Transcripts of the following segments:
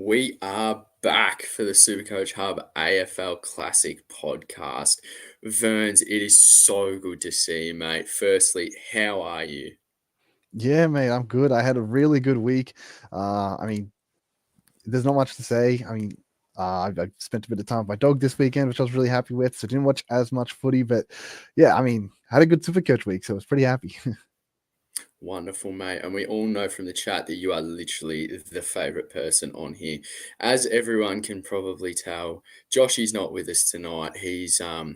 We are back for the Supercoach Hub AFL Classic podcast. Verns, it is so good to see you, mate. Firstly, how are you? Yeah, mate, I'm good. I had a really good week. There's not much to say. I spent a bit of time with my dog this weekend, which I was really happy with. So didn't watch as much footy, but yeah, had a good Supercoach week, so I was pretty happy. Wonderful, mate. And we all know from the chat that you are literally the favourite person on here. As everyone can probably tell, Joshy's not with us tonight. He's a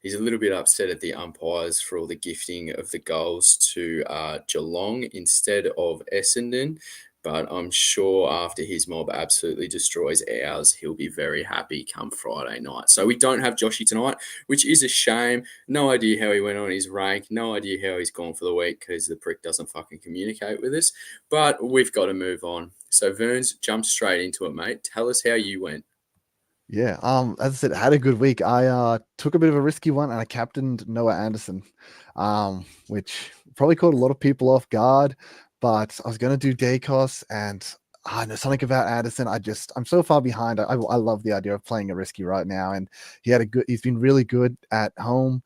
little bit upset at the umpires for all the gifting of the goals to Geelong instead of Essendon. But I'm sure after his mob absolutely destroys ours, he'll be very happy come Friday night. So we don't have Joshy tonight, which is a shame. No idea how he went on his rank. No idea how he's gone for the week because the prick doesn't fucking communicate with us. But we've got to move on. So Verns, jump straight into it, mate. Tell us how you went. Yeah, as I said, I had a good week. I took a bit of a risky one and I captained Noah Anderson, which probably caught a lot of people off guard. But I was going to do Dacos, and I know something about Anderson. I'm so far behind. I love the idea of playing a risky right now, and he's been really good at home.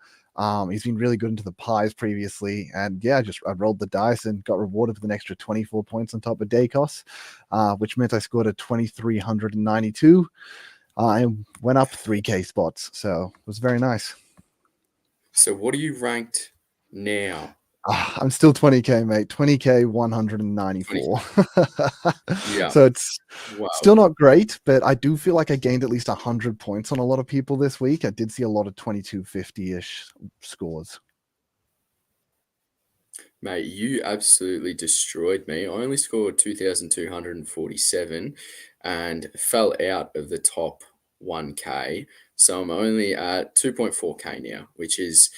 He's been really good into the pies previously, and yeah, I rolled the dice and got rewarded with an extra 24 points on top of Dacos, which meant I scored a 2,392. I went up 3K spots, so it was very nice. So what are you ranked now? I'm still 20K, mate. 20K 194. 20. Yeah. So it's Wow. still not great, but I do feel like I gained at least 100 points on a lot of people this week. I did see a lot of 2250-ish scores. Mate, you absolutely destroyed me. I only scored 2,247 and fell out of the top 1K. So I'm only at 2.4K now, which is,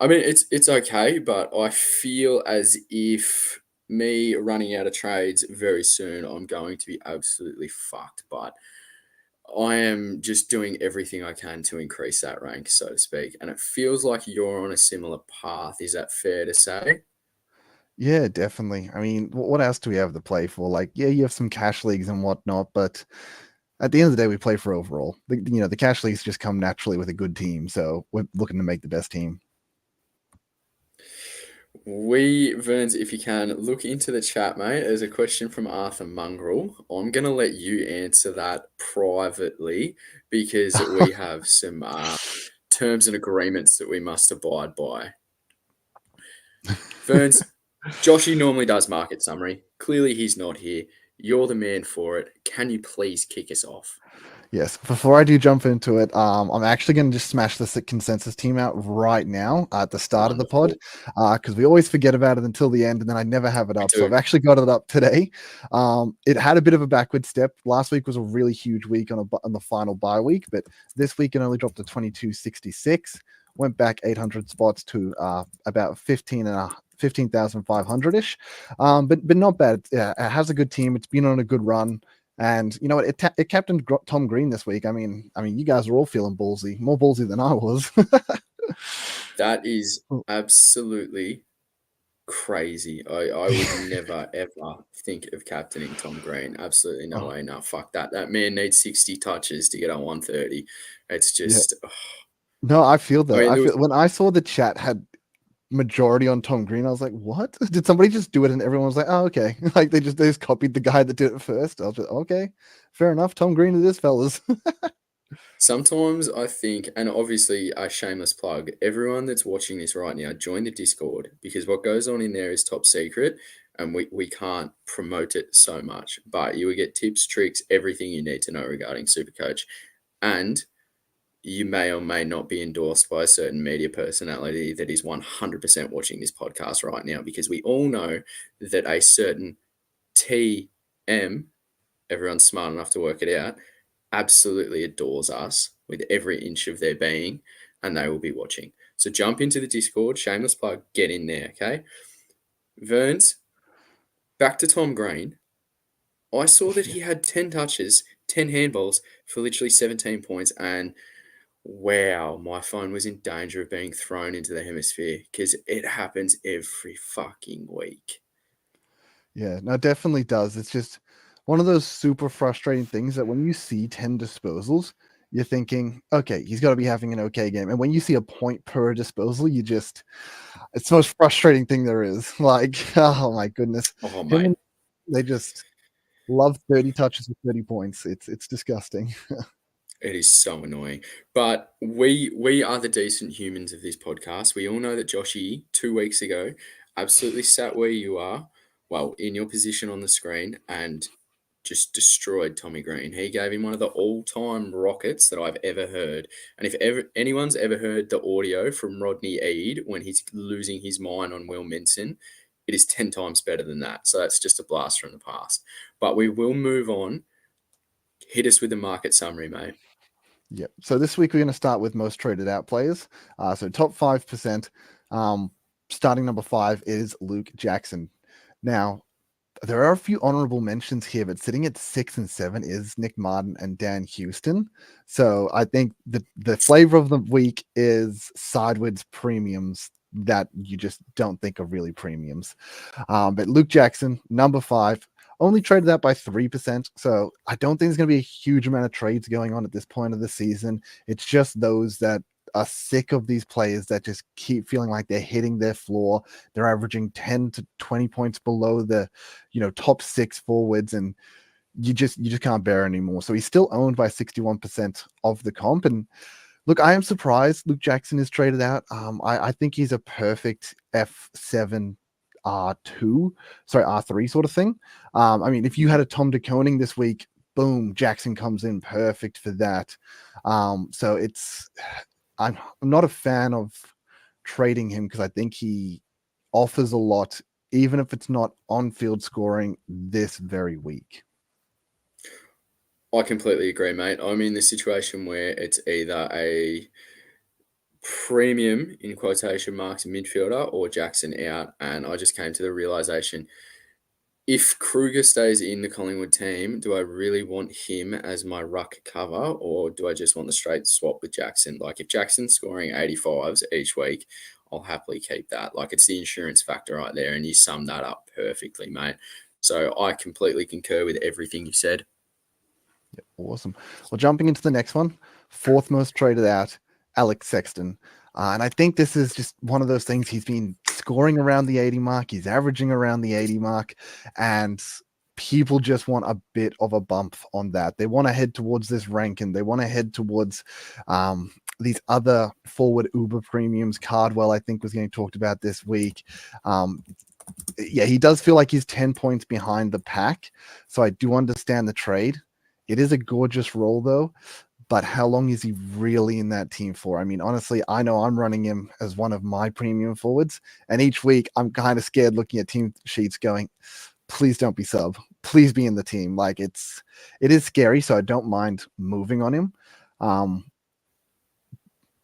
it's okay, but I feel as if me running out of trades very soon, I'm going to be absolutely fucked. But I am just doing everything I can to increase that rank, so to speak. And it feels like you're on a similar path. Is that fair to say? Yeah, definitely. What else do we have to play for? Like, yeah, you have some cash leagues and whatnot, but at the end of the day, we play for overall. The cash leagues just come naturally with a good team, so we're looking to make the best team. Verns, if you can, look into the chat, mate. There's a question from Arthur Mongrel. I'm going to let you answer that privately because we have some terms and agreements that we must abide by. Verns, Joshy normally does market summary. Clearly, he's not here. You're the man for it. Can you please kick us off? Yes. Before I do jump into it, I'm actually going to just smash this consensus team out right now at the start of the pod, because we always forget about it until the end, and then I never have it up. So I've actually got it up today. It had a bit of a backward step. Last week was a really huge week on the final bye week, but this week it only dropped to 2266. Went back 800 spots to about 15,500-ish. But not bad. Yeah, it has a good team. It's been on a good run. And you know what? It captained Tom Green this week. You guys are all feeling ballsy, more ballsy than I was. That is absolutely crazy. I would never ever think of captaining Tom Green. Absolutely no way. No, fuck that. That man needs 60 touches to get on 130. It's just. Yeah. No, I feel that. When I saw the chat had majority on Tom Green, I was like, what? Did somebody just do it? And everyone was like, oh, okay. Like they just copied the guy that did it first. I was like, okay, fair enough. Tom Green it is, fellas. Sometimes I think, and obviously a shameless plug, everyone that's watching this right now, join the Discord because what goes on in there is top secret and we can't promote it so much. But you will get tips, tricks, everything you need to know regarding Supercoach. And you may or may not be endorsed by a certain media personality that is 100% watching this podcast right now because we all know that a certain TM, everyone's smart enough to work it out, absolutely adores us with every inch of their being, and they will be watching. So jump into the Discord, shameless plug, get in there, okay? Verns, back to Tom Green. I saw that he had 10 touches, 10 handballs for literally 17 points, and wow, my phone was in danger of being thrown into the hemisphere because it happens every fucking week. Yeah, no, it definitely does. It's just one of those super frustrating things that when you see 10 disposals, you're thinking, okay, he's got to be having an okay game. And when you see a point per disposal, it's the most frustrating thing there is. Like, oh my goodness. Oh, Him mate. and they just love 30 touches with 30 points. It's disgusting. It is so annoying. But we are the decent humans of this podcast. We all know that Joshy 2 weeks ago absolutely sat where you are, well, in your position on the screen, and just destroyed Tommy Green. He gave him one of the all-time rockets that I've ever heard. And if ever anyone's ever heard the audio from Rodney Eade when he's losing his mind on Will Minson, it is 10 times better than that. So that's just a blast from the past. But we will move on. Hit us with the market summary, mate. Yep. So this week we're going to start with most traded out players. So top 5%. Starting number 5 is Luke Jackson. Now, there are a few honorable mentions here, but sitting at 6 and 7 is Nick Martin and Dan Houston. So I think the flavor of the week is sideways premiums that you just don't think are really premiums. But Luke Jackson, number 5, only traded that by 3%. So I don't think there's going to be a huge amount of trades going on at this point of the season. It's just those that are sick of these players that just keep feeling like they're hitting their floor. They're averaging 10 to 20 points below the, top 6 forwards, and you just can't bear anymore. So he's still owned by 61% of the comp. And look, I am surprised Luke Jackson is traded out. I think he's a perfect F7 R3 sort of thing. I mean, if you had a Tom DeKoning this week, boom, Jackson comes in perfect for that. So I'm not a fan of trading him because I think he offers a lot, even if it's not on-field scoring this very week. I completely agree, mate. I'm in the situation where it's either a premium, in quotation marks, midfielder or Jackson out, and I just came to the realization, if Kruger stays in the Collingwood team, do I really want him as my ruck cover, or do I just want the straight swap with Jackson? Like, if Jackson's scoring 85s each week, I'll happily keep that. Like, it's the insurance factor right there, and you summed that up perfectly, mate. So I completely concur with everything you said. Yeah, awesome. Well, jumping into the next one, 4th most traded out, Alex Sexton. And I think this is just one of those things. He's been scoring around the 80 mark. He's averaging around the 80 mark. And people just want a bit of a bump on that. They want to head towards this ranking. They want to head towards these other forward Uber premiums. Cardwell, I think, was getting talked about this week. Yeah, he does feel like he's 10 points behind the pack. So I do understand the trade. It is a gorgeous role, though. But how long is he really in that team for? I mean, honestly, I know I'm running him as one of my premium forwards. And each week I'm kind of scared looking at team sheets going, please don't be sub. Please be in the team. Like it is scary. So I don't mind moving on him.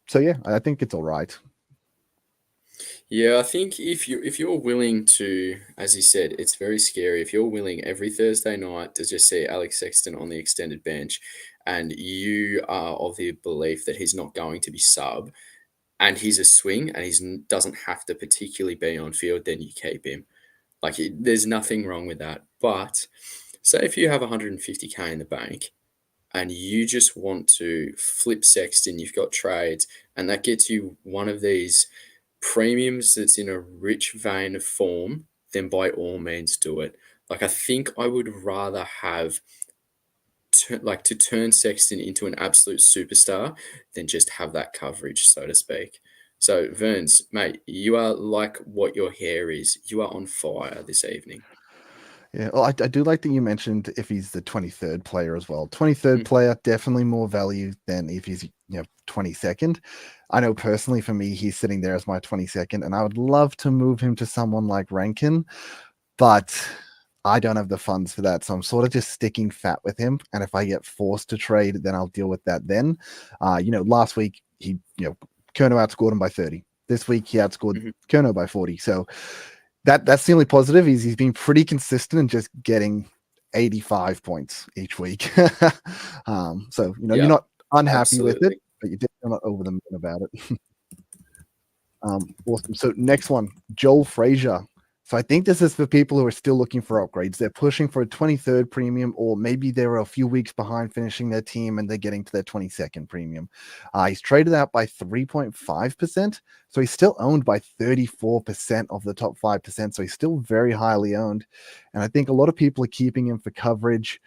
So yeah, I think it's all right. Yeah, I think if you're willing to, as you said, it's very scary. If you're willing every Thursday night to just see Alex Sexton on the extended bench, and you are of the belief that he's not going to be sub, and he's a swing, and doesn't have to particularly be on field, then you keep him. Like, there's nothing wrong with that. But say if you have 150K in the bank, and you just want to flip Sexton, you've got trades, and that gets you one of these premiums that's in a rich vein of form, then by all means do it. Like, I think I would rather have to turn Sexton into an absolute superstar than just have that coverage, so to speak. So, Verns, mate, you are like what your hair is. You are on fire this evening. Yeah, well, I do like that you mentioned if he's the 23rd player as well. 23rd player, definitely more value than if he's 22nd. I know personally for me, he's sitting there as my 22nd, and I would love to move him to someone like Rankin, but I don't have the funds for that. So I'm sort of just sticking fat with him. And if I get forced to trade, then I'll deal with that then. Last week, Curnow outscored him by 30. This week, he outscored Curnow by 40. So that's the only positive. He's been pretty consistent and just getting 85 points each week. So you're not unhappy with it, but you're definitely not over the moon about it. Awesome. So next one, Joel Frazier, So I think this is for people who are still looking for upgrades. They're pushing for a 23rd premium, or maybe they're a few weeks behind finishing their team and they're getting to their 22nd premium. He's traded out by 3.5%. So he's still owned by 34% of the top 5%. So he's still very highly owned. And I think a lot of people are keeping him for coverage.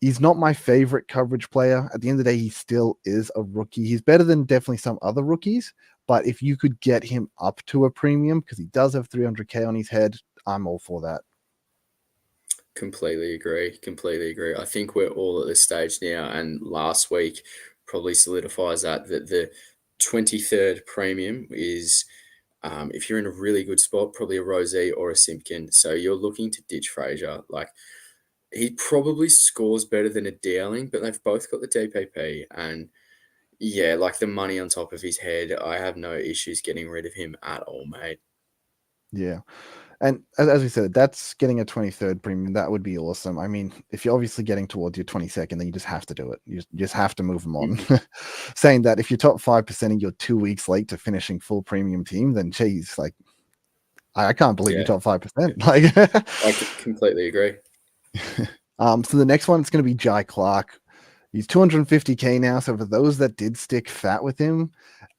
He's not my favorite coverage player. At the end of the day, he still is a rookie. He's better than definitely some other rookies. But if you could get him up to a premium, because he does have 300K on his head, I'm all for that. Completely agree. Completely agree. I think we're all at this stage now, and last week probably solidifies that the 23rd premium is, if you're in a really good spot, probably a Rosie or a Simpkin. So you're looking to ditch Fraser. Like, he probably scores better than a Dowling, but they've both got the DPP. And yeah, like the money on top of his head, I have no issues getting rid of him at all, mate. Yeah. And as we said, that's getting a 23rd premium. That would be awesome. I mean, if you're obviously getting towards your 22nd, then you just have to do it. You just have to move them on. Saying that if you're top 5% and you're 2 weeks late to finishing full premium team, then geez, like, I can't believe you're Yeah, top 5%. Like, I completely agree. so the next one is going to be Jai Clark. He's 250K now. So for those that did stick fat with him,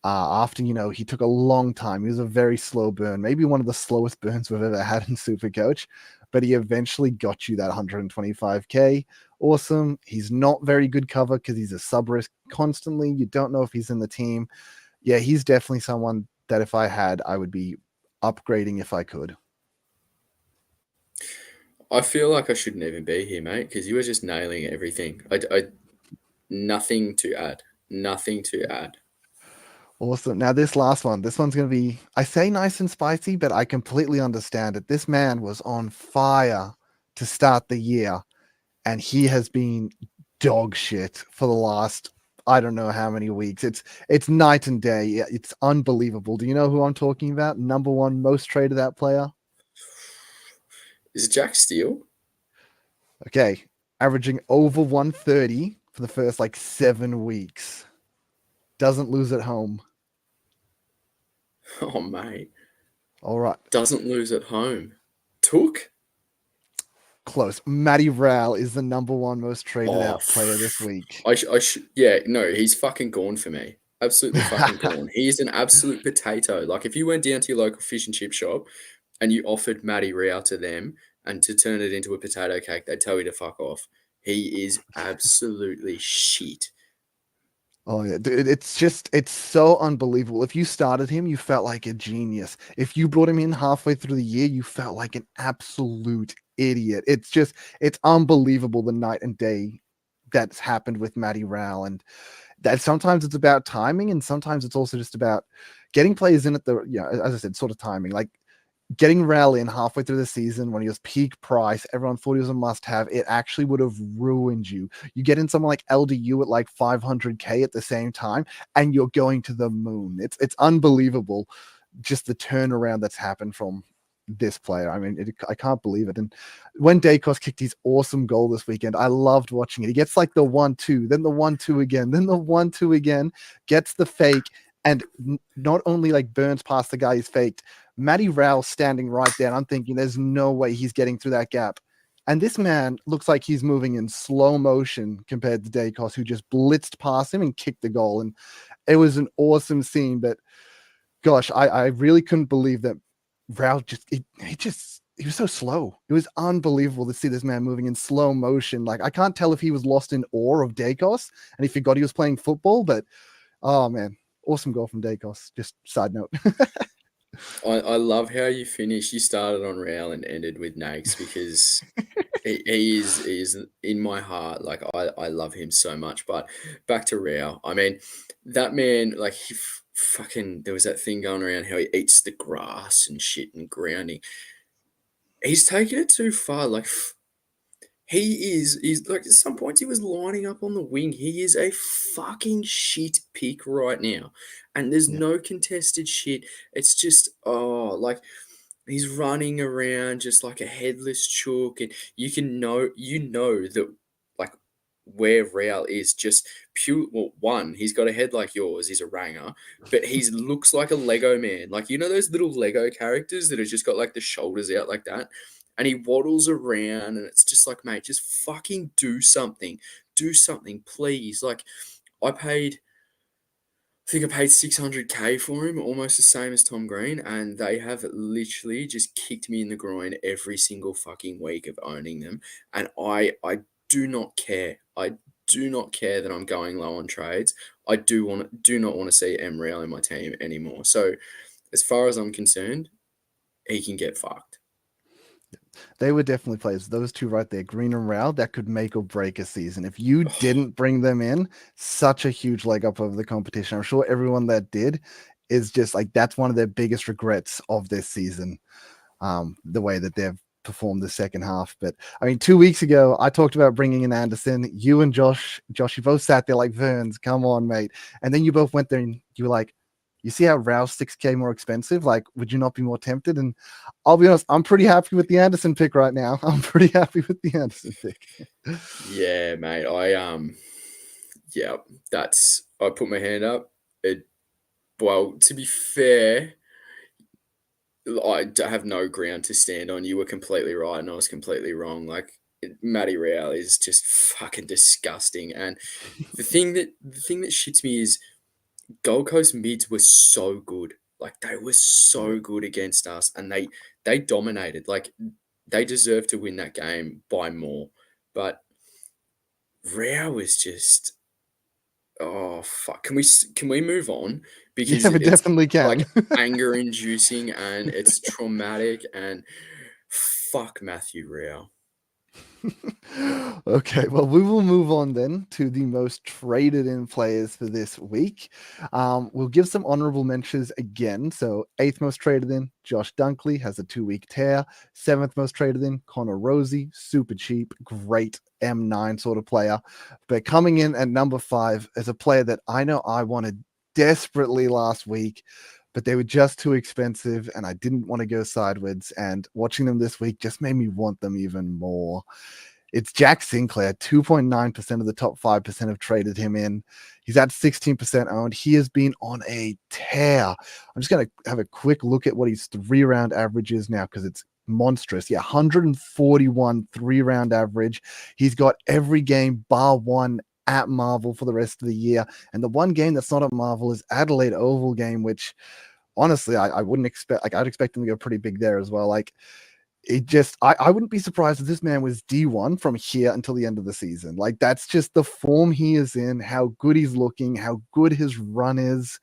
after he took a long time. He was a very slow burn, maybe one of the slowest burns we've ever had in Supercoach, but he eventually got you that 125K. Awesome. He's not very good cover because he's a sub risk constantly. You don't know if he's in the team. Yeah, he's definitely someone that if I had, I would be upgrading if I could. I feel like I shouldn't even be here, mate, because you were just nailing everything. Nothing to add. Nothing to add. Awesome. Now, this last one, this one's going to be, I say nice and spicy, but I completely understand it. This man was on fire to start the year, and he has been dog shit for the last, I don't know how many weeks. It's night and day. It's unbelievable. Do you know who I'm talking about? Number one most traded out player. Is it Jack Steele? Okay, averaging over 130 for the first like 7 weeks. Doesn't lose at home. Oh, mate. All right. Doesn't lose at home. Took? Close. Matty Rowell is the number one most traded Oh, out player this week. yeah, no, he's fucking gone for me. Absolutely fucking gone. He is an absolute potato. Like, if you went down to your local fish and chip shop and you offered Matty Rao to them and to turn it into a potato cake, they'd tell you to fuck off. He is absolutely shit. Oh yeah, dude, it's so unbelievable. If you started him, you felt like a genius. If you brought him in halfway through the year, you felt like an absolute idiot. It's unbelievable the night and day that's happened with Matty Rowell. And that sometimes it's about timing, and sometimes it's also just about getting players in at the, as I said, sort of timing. Like getting Rowell in halfway through the season when he was peak price, everyone thought he was a must have. It actually would have ruined you. You get in someone like LDU at like 500K at the same time, and you're going to the moon. It's unbelievable, just the turnaround that's happened from this player. I mean, I can't believe it. And when Dacos kicked his awesome goal this weekend, I loved watching it. He gets like the 1-2, then the 1-2 again, then the 1-2 again, gets the fake, and not only like burns past the guy he's faked, Matty Rowell standing right there. And I'm thinking there's no way he's getting through that gap. And this man looks like he's moving in slow motion compared to Dacos, who just blitzed past him and kicked the goal. And it was an awesome scene. But gosh, I really couldn't believe that Rowell he was so slow. It was unbelievable to see this man moving in slow motion. Like, I can't tell if he was lost in awe of Dacos and he forgot he was playing football, but oh man, awesome goal from Dacos. Just side note. I love how you finished. You started on Real and ended with Nags because he is in my heart. Like, I love him so much. But back to Real. I mean, that man, like, fucking, there was that thing going around how he eats the grass and shit and grounding. He's taken it too far. Like, he's like, at some points he was lining up on the wing. He is a fucking shit pick right now. And there's Yeah. no contested shit. It's just, oh, like, he's running around just like a headless chook, and you know that, like, where Real is just pure. Well, one, he's got a head like yours. He's a ranger, but he looks like a Lego man. Like, you know those little Lego characters that have just got like the shoulders out like that, and he waddles around, and it's just like, mate, just fucking do something, please. Like, I paid. I think I paid 600K for him, almost the same as Tom Green, and they have literally just kicked me in the groin every single fucking week of owning them. And I do not care. I do not care that I'm going low on trades. I do not want to see Emreal in my team anymore. So as far as I'm concerned, he can get fucked. They were definitely players. Those two right there, Green and Rao, that could make or break a season. If you didn't bring them in, such a huge leg up over the competition. I'm sure everyone that did is just like that's one of their biggest regrets of this season. The way that they've performed the second half. But I mean, 2 weeks ago, I talked about bringing in Anderson. You and Josh, you both sat there like Verns, come on, mate. And then you both went there and you were like, you see how Rouse 6K more expensive? Like, would you not be more tempted? And I'll be honest, I'm pretty happy with the Anderson pick right now. I'm pretty happy with the Anderson pick. Yeah, mate. Yeah, I put my hand up. Well, to be fair, have no ground to stand on. You were completely right, and I was completely wrong. Like, Matty Real is just fucking disgusting. And the thing that shits me is Gold Coast mids were so good. Like, they were so good against us, and they dominated. Like, they deserved to win that game by more. But Real was just, oh fuck. Can we move on? Because Yeah, we it's definitely like can. anger inducing and it's traumatic, and fuck Matthew Real. Okay, well, we will move on then to the most traded in players for this week. We'll give some honorable mentions again. So, eighth most traded in, Josh Dunkley has a 2 week tear. Seventh most traded in, Connor Rosie, super cheap, great M9 sort of player. But coming in at number 5 is a player that I know I wanted desperately last week, but they were just too expensive and I didn't want to go sideways. And watching them this week just made me want them even more. It's Jack Sinclair. 2.9% of the top 5% have traded him in. He's at 16% owned. He has been on a tear. I'm just going to have a quick look at what his 3-round average is now because it's monstrous. Yeah, 141 3-round average. He's got every game bar one at Marvel for the rest of the year. And the one game that's not at Marvel is Adelaide Oval game, which honestly, I wouldn't expect. Like, I'd expect him to go pretty big there as well. Like, it just I wouldn't be surprised if this man was D1 from here until the end of the season. Like, that's just the form he is in, how good he's looking, how good his run is.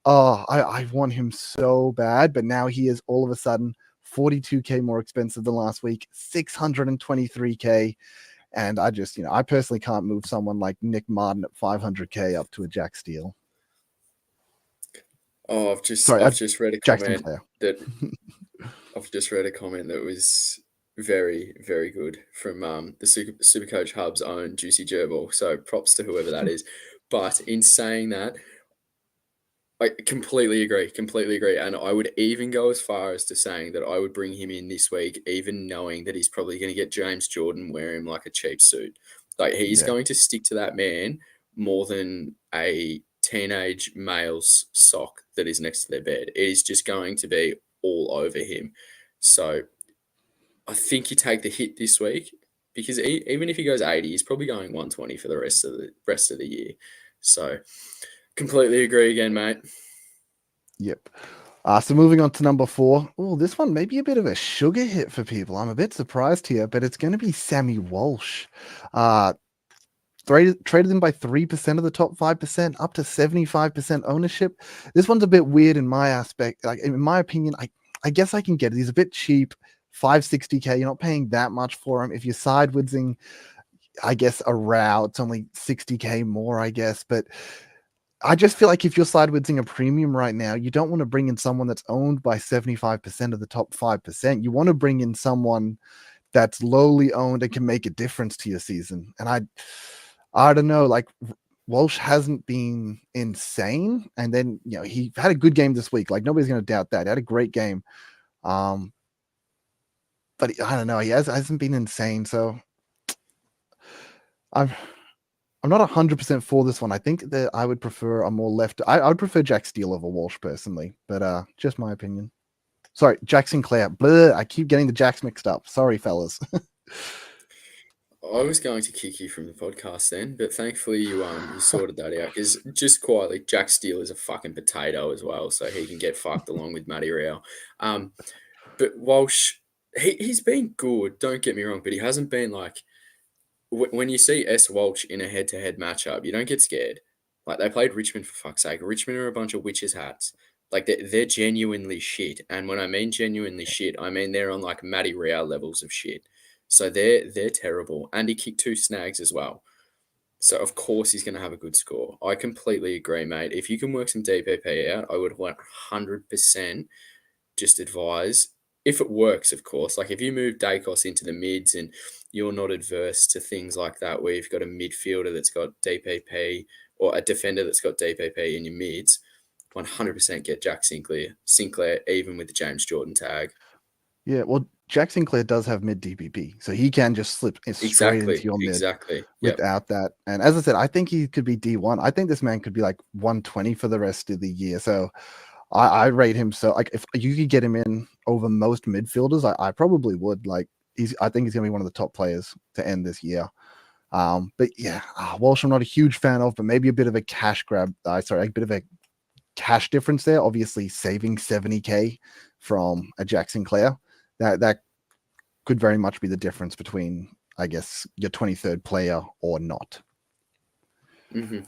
Oh, I want him so bad, but now he is all of a sudden 42K more expensive than last week, 623K. And I just, I personally can't move someone like Nick Martin at 500K up to a Jack Steele. Oh, I've just read a comment that I've just read a comment that was very, very good from the Supercoach Hub's own Juicy Gerbil. So props to whoever that is. But in saying that, I completely agree. And I would even go as far as to saying that I would bring him in this week, even knowing that he's probably going to get James Jordan wear him like a cheap suit. Like, he's going to stick to that man more than a teenage male's sock that is next to their bed. It is just going to be all over him. So I think you take the hit this week because even if he goes 80, he's probably going 120 for the rest of the year. So completely agree again, mate. Yep. So moving on to number 4. Oh, this one may be a bit of a sugar hit for people. I'm a bit surprised here, but it's going to be Sammy Walsh. Traded in by 3% of the top 5%, up to 75% ownership. This one's a bit weird in my aspect. Like, in my opinion, I guess I can get it. He's a bit cheap, 560K. You're not paying that much for him. If you're sidewitzing, I guess a row, it's only 60K more, I guess. But I just feel like if you're sidewitzing a premium right now, you don't want to bring in someone that's owned by 75% of the top 5%. You want to bring in someone that's lowly owned and can make a difference to your season. And I don't know, like, Walsh hasn't been insane. And then, he had a good game this week. Like, nobody's going to doubt that. He had a great game. But I don't know. He hasn't been insane. So I'm not 100% for this one. I think that I would prefer a more left. I would prefer Jack Steele over Walsh personally, but just my opinion. Sorry, Jack Sinclair. Blah, I keep getting the Jacks mixed up. Sorry, fellas. I was going to kick you from the podcast then, but thankfully you sorted that out because just quietly, Jack Steele is a fucking potato as well, so he can get fucked along with Matty Rao. Um, but Walsh, he's been good. Don't get me wrong, but he hasn't been like when you see S Walsh in a head-to-head matchup, you don't get scared. Like they played Richmond for fuck's sake. Richmond are a bunch of witches hats. Like they're genuinely shit, and when I mean genuinely shit, I mean they're on like Matty Rao levels of shit. So they're terrible, and he kicked 2 snags as well. So of course he's going to have a good score. I completely agree, mate. If you can work some DPP out, I would 100% just advise, if it works, of course. Like if you move Dacos into the mids and you're not adverse to things like that, where you've got a midfielder that's got DPP or a defender that's got DPP in your mids, 100% get Jack Sinclair, even with the James Jordan tag. Yeah, well, Jack Sinclair does have mid DPP, so he can just slip straight into your mid Exactly. Yep. without that. And as I said, I think he could be D1. I think this man could be like 120 for the rest of the year. So I rate him. So like if you could get him in over most midfielders, I probably would. Like I think he's gonna be one of the top players to end this year. But yeah, Walsh I'm not a huge fan of, but maybe a bit of a cash grab. Sorry, a bit of a cash difference there. Obviously, saving 70K from a Jack Sinclair, that could very much be the difference between, I guess, your 23rd player or not. Mm-hmm.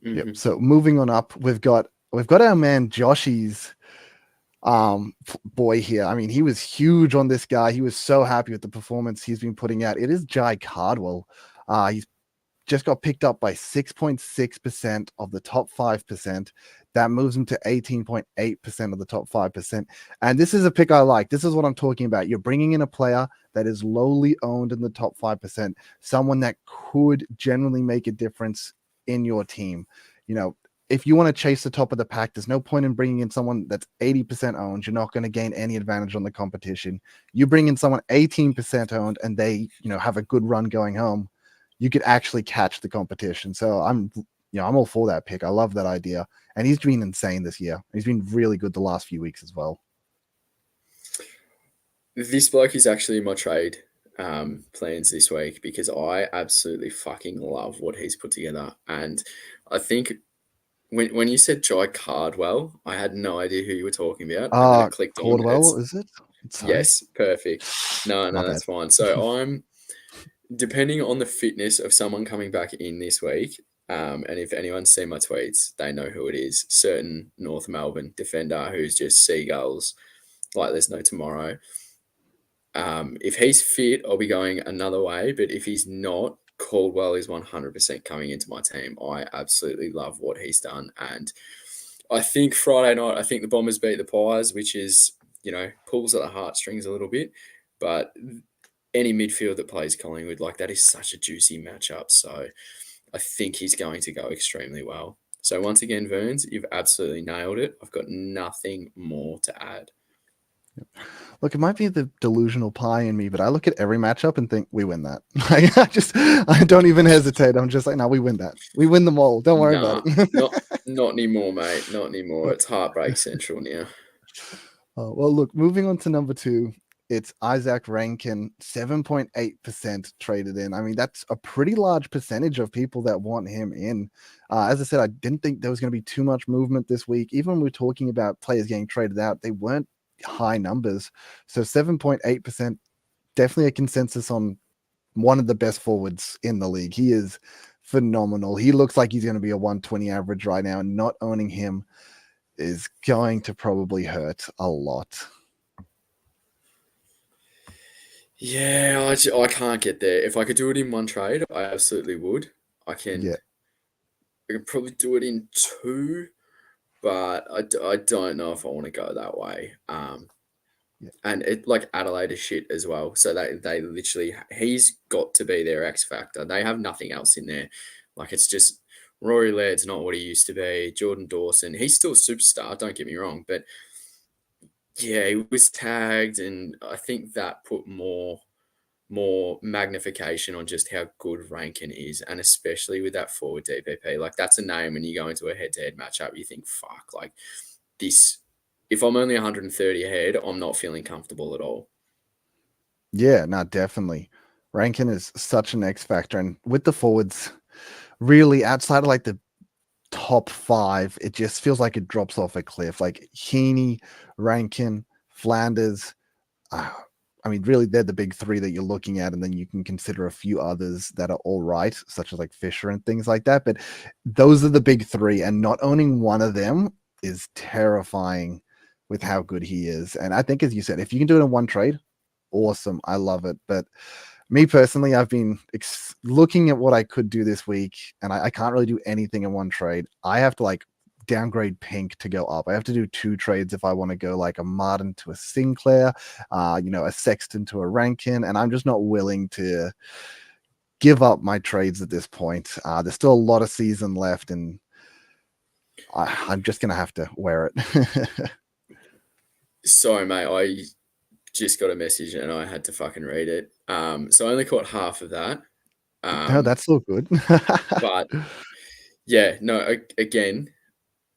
Mm-hmm. Yep. So moving on up, we've got our man Joshy's boy here. I mean, he was huge on this guy. He was so happy with the performance he's been putting out. It is Jai Cardwell. He's just got picked up by 6.6% of the top 5%. That moves him to 18.8% of the top 5%. And this is a pick I like. This is what I'm talking about. You're bringing in a player that is lowly owned in the top 5%, someone that could generally make a difference in your team. You know, if you want to chase the top of the pack, there's no point in bringing in someone that's 80% owned. You're not going to gain any advantage on the competition. You bring in someone 18% owned and they, have a good run going home, you could actually catch the competition. So I'm all for that pick. I love that idea. And he's been insane this year. He's been really good the last few weeks as well. This bloke is actually in my trade plans this week because I absolutely fucking love what he's put together. And I think when you said Jai Cardwell, I had no idea who you were talking about. And then I clicked Cordwell, on. is it? Sorry. Yes, perfect. No, that's fine. So I'm, depending on the fitness of someone coming back in this week, and if anyone's seen my tweets, they know who it is. Certain North Melbourne defender who's just seagulls like there's no tomorrow. If he's fit, I'll be going another way. But if he's not, Caldwell is 100% coming into my team. I absolutely love what he's done. And I think Friday night, I think the Bombers beat the Pies, which is, pulls at the heartstrings a little bit. But any midfield that plays Collingwood, like that is such a juicy matchup. So I think he's going to go extremely well. So once again, Verns, you've absolutely nailed it. I've got nothing more to add. Look, it might be the delusional pie in me, but I look at every matchup and think we win that. I don't even hesitate. I'm just like, no, we win that. We win them all. Don't worry about it. not anymore, mate. Not anymore. It's heartbreak central now. Oh, well, look, moving on to number 2, it's Isaac Rankin, 7.8% traded in. I mean, that's a pretty large percentage of people that want him in. As I said, I didn't think there was going to be too much movement this week. Even when we're talking about players getting traded out, they weren't high numbers. So 7.8%, definitely a consensus on one of the best forwards in the league. He is phenomenal. He looks like he's going to be a 120 average right now, and not owning him is going to probably hurt a lot. Yeah, I can't get there. If I could do it in one trade, I absolutely would. I can probably do it in 2, but I don't know if I want to go that way. And it like Adelaide is shit as well. So they literally, he's got to be their X factor. They have nothing else in there. Like it's just Rory Laird's not what he used to be. Jordan Dawson, he's still a superstar. Don't get me wrong, but yeah, he was tagged, and I think that put more more magnification on just how good Rankin is, and especially with that forward DPP. Like, that's a name when you go into a head-to-head matchup, you think, fuck, like this. If I'm only 130 ahead, I'm not feeling comfortable at all. Yeah, no, definitely. Rankin is such an X factor, and with the forwards, really outside of like the top five, it just feels like it drops off a cliff. Like Heaney, Rankin, Flanders. I mean, really, they're the big three that you're looking at, and then you can consider a few others that are all right, such as like Fisher and things like that. But those are the big three, and not owning one of them is terrifying with how good he is. And I think, as you said, if you can do it in one trade, awesome. I love it. But me personally, I've been looking at what I could do this week, and I can't really do anything in one trade. I have to like downgrade Pink to go up. I have to do 2 trades if I want to go like a Martin to a Sinclair, a Sexton to a Rankin, and I'm just not willing to give up my trades at this point. There's still a lot of season left, and I'm just gonna have to wear it. Sorry, mate. I just got a message and I had to fucking read it. So I only caught half of that. No, that's all good. But yeah, no, again,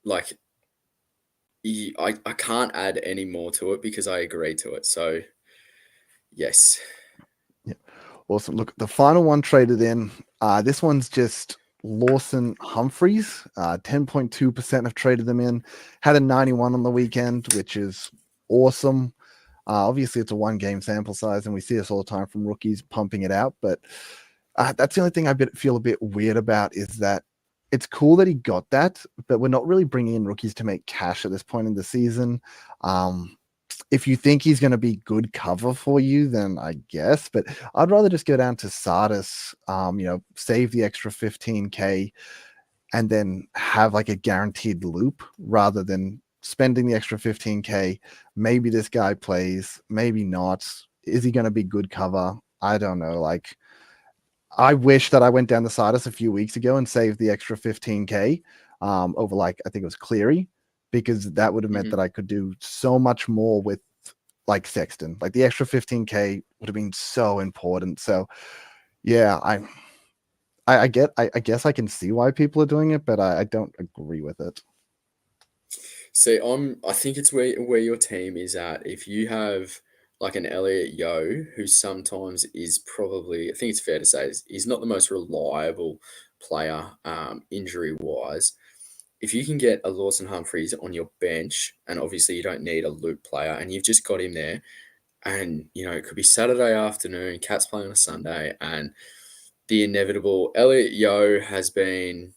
like I can't add any more to it because I agreed to it. So yes. Yeah. Awesome. Look, the final one traded in. This one's just Lawson Humphreys. 10.2% have traded them in. Had a 91 on the weekend, which is awesome. Obviously, it's a 1-game sample size, and we see this all the time from rookies pumping it out. But that's the only thing I feel a bit weird about is that it's cool that he got that, but we're not really bringing in rookies to make cash at this point in the season. If you think he's going to be good cover for you, then I guess, but I'd rather just go down to Sardis, save the extra 15K and then have like a guaranteed loop rather than spending the extra 15K. Maybe this guy plays, maybe not. Is he going to be good cover? I don't know. Like, I wish that I went down the Sardis a few weeks ago and saved the extra 15K over like, I think it was Cleary, because that would have meant that I could do so much more with like Sexton. Like the extra 15K would have been so important. So yeah, I guess I can see why people are doing it, but I don't agree with it. See, I think it's where your team is at. If you have like an Elliot Yeo, who sometimes is probably, I think it's fair to say, he's not the most reliable player, injury wise. If you can get a Lawson Humphreys on your bench, and obviously you don't need a loop player, and you've just got him there, and it could be Saturday afternoon, Cats playing on a Sunday, and the inevitable Elliot Yeo has been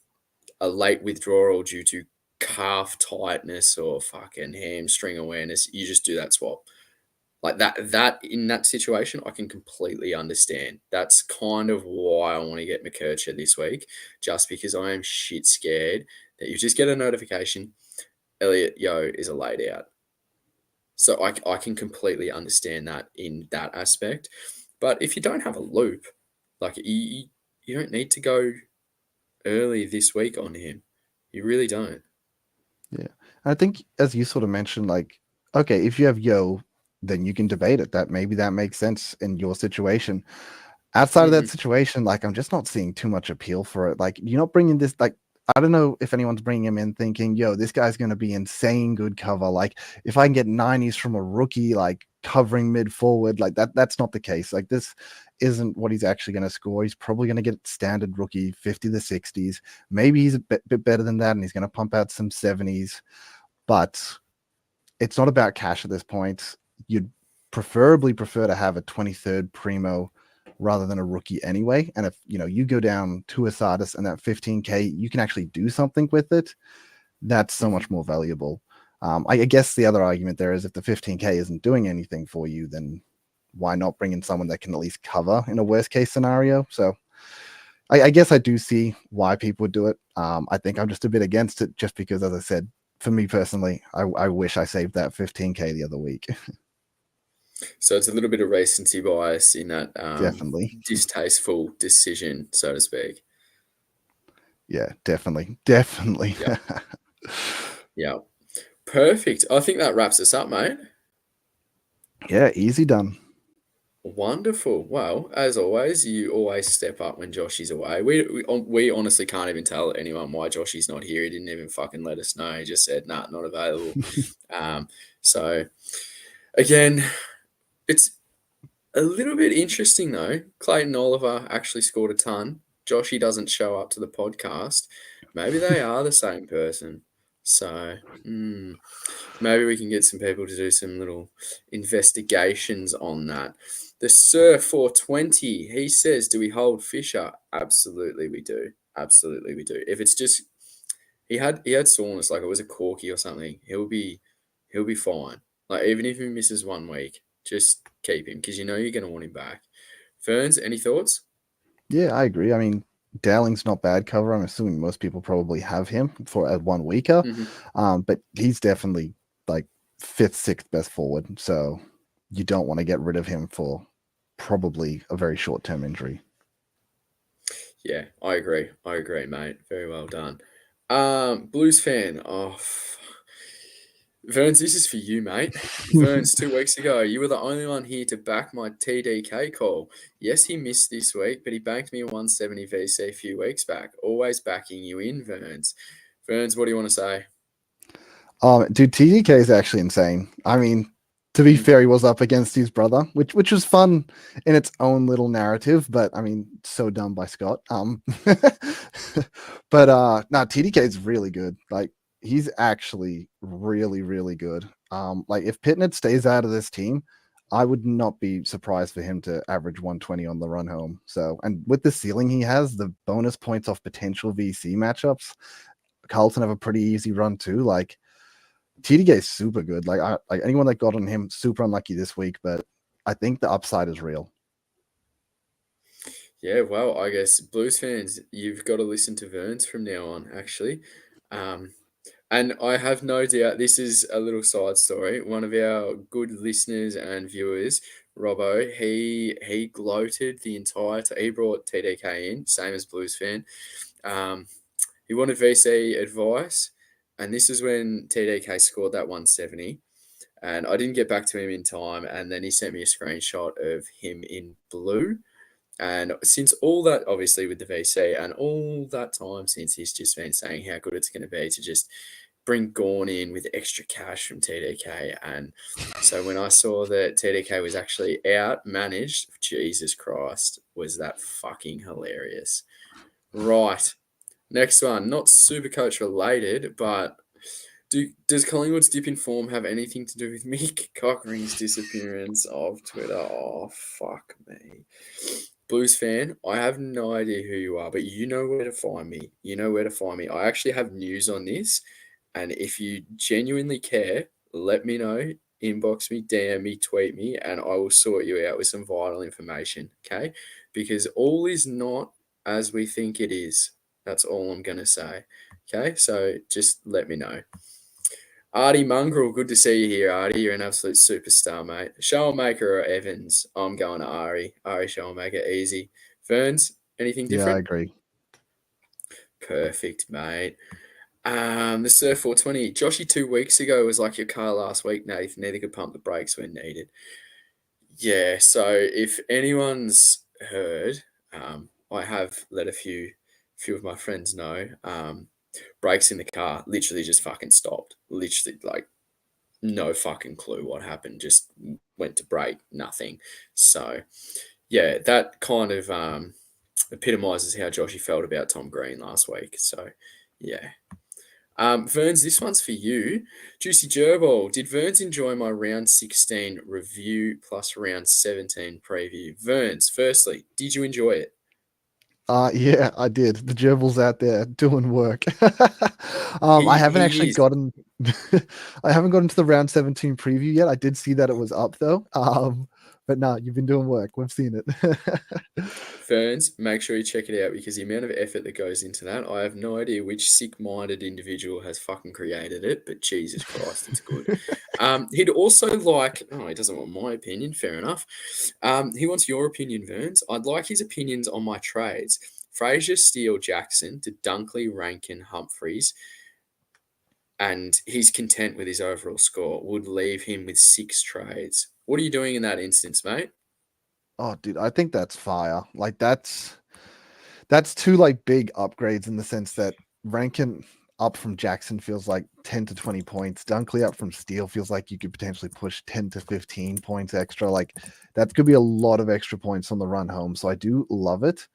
a late withdrawal due to calf tightness or fucking hamstring awareness, you just do that swap. Like that in that situation, I can completely understand. That's kind of why I want to get McKercher this week, just because I am shit scared that you just get a notification, Elliot Yeo is a laid out. So I can completely understand that in that aspect. But if you don't have a loop, like you don't need to go early this week on him. You really don't. Yeah. I think as you sort of mentioned, like, okay, if you have Yo, then you can debate it. That maybe that makes sense in your situation. Outside of that situation, like I'm just not seeing too much appeal for it. Like you're not bringing this, like, I don't know if anyone's bringing him in thinking, yo, this guy's going to be insane good cover. Like if I can get 90s from a rookie, like covering mid forward, like that's not the case. Like this isn't what he's actually going to score. He's probably going to get standard rookie 50 to 60s. Maybe he's a bit better than that and he's going to pump out some 70s, but it's not about cash at this point. You'd preferably prefer to have a 23rd primo rather than a rookie anyway. And if you go down to a Sardis and that 15K, you can actually do something with it. That's so much more valuable. I guess the other argument there is if the 15K isn't doing anything for you, then why not bring in someone that can at least cover in a worst case scenario? So I guess I do see why people would do it. I think I'm just a bit against it just because, as I said, for me personally, I wish I saved that 15K the other week. So it's a little bit of recency bias in that Definitely distasteful decision, so to speak. Yeah, definitely. Yeah. Yeah. Perfect. I think that wraps us up, mate. Yeah, easy done. Wonderful. Well, as always, you always step up when Joshy's away. We honestly can't even tell anyone why Joshy's not here. He didn't even fucking let us know. He just said, "Nah, not available." Um, so again, it's a little bit interesting though. Clayton Oliver actually scored a ton. Joshy doesn't show up to the podcast. Maybe they are the same person. So maybe we can get some people to do some little investigations on that. The Sir 420, he says, do we hold Fisher? Absolutely we do. Absolutely we do. If it's just he had soreness, like it was a corky or something, he'll be fine. Like even if he misses 1 week, just keep him because you know you're gonna want him back. Ferns, any thoughts? Yeah, I agree. I mean, Dowling's not bad cover. I'm assuming most people probably have him for a 1 weeker. Hmm. But he's definitely like fifth, sixth best forward. So you don't want to get rid of him for probably a very short term injury. Yeah, I agree. I agree, mate. Very well done. Blues fan. Verns, this is for you, mate. Verns, 2 weeks ago, you were the only one here to back my TDK call. Yes, he missed this week, but he banked me a 170 VC a few weeks back. Always backing you in, Verns. Verns, what do you want to say? Dude, TDK is actually insane. I mean, to be Mm. fair, he was up against his brother, which was fun in its own little narrative, but I mean, so done by Scott. But no, TDK is really good. Like he's actually really, really good. Like if Pittnett stays out of this team, I would not be surprised for him to average 120 on the run home. So, and with the ceiling he has, the bonus points off potential VC matchups, Carlton have a pretty easy run too. Like TDK is super good. Like anyone that got on him, super unlucky this week, but I think the upside is real. Yeah, well, I guess Blues fans, you've got to listen to Verns from now on, actually. Um, And I have no doubt this is a little side story. One of our good listeners and viewers, Robbo, he gloated the entire he brought TDK in, same as Blues fan. Um, he wanted VC advice, and this is when TDK scored that 170. And I didn't get back to him in time, and then he sent me a screenshot of him in blue. And since all that, obviously with the VC, and all that time since he's just been saying how good it's going to be to just bring Gorn in with extra cash from TDK. And so when I saw that TDK was actually out managed, Jesus Christ, was that fucking hilarious. Right. Next one, not super coach related, but does Collingwood's dip in form have anything to do with Mick Cockering's disappearance off Twitter? Oh, fuck me. Blues fan, I have no idea who you are, but you know where to find me. You know where to find me. I actually have news on this. And if you genuinely care, let me know. Inbox me, DM me, tweet me, and I will sort you out with some vital information. Okay? Because all is not as we think it is. That's all I'm going to say. Okay? So just let me know. Artie Mongrel, good to see you here, Artie. You're an absolute superstar, mate. Showmaker or Evans? I'm going to Ari. Ari Showmaker, easy. Ferns, anything Yeah, I different? agree. Perfect, mate. The Surf 420. Joshy 2 weeks ago was like your car last week, Nath. Neither could pump the brakes when needed. Yeah, so if anyone's heard, I have let a few of my friends know. Brakes in the car literally just fucking stopped. Literally, like no fucking clue what happened. Just went to brake, nothing. So yeah, that kind of epitomizes how Joshy felt about Tom Green last week. So yeah. Verns, this one's for you. Juicy Gerbil, did Verns enjoy my round 16 review plus round 17 preview? Verns, firstly, did you enjoy it? Yeah, I did. The gerbil's out there doing work. I haven't He actually is. gotten I haven't gotten to the round 17 preview yet. I did see that it was up though. But no, you've been doing work. We've seen it. Ferns, make sure you check it out because the amount of effort that goes into that, I have no idea which sick-minded individual has fucking created it, but Jesus Christ, it's good. He'd also like, oh, he doesn't want my opinion, fair enough. He wants your opinion, Verns. I'd like his opinions on my trades. Fraser, Steele, Jackson to Dunkley, Rankin, Humphreys, and he's content with his overall score, would leave him with 6 trades. What are you doing in that instance, mate? Oh, dude, I think that's fire. Like that's two like big upgrades in the sense that Rankin up from Jackson feels like 10 to 20 points. Dunkley up from Steele feels like you could potentially push 10 to 15 points extra. Like that could be a lot of extra points on the run home. So I do love it.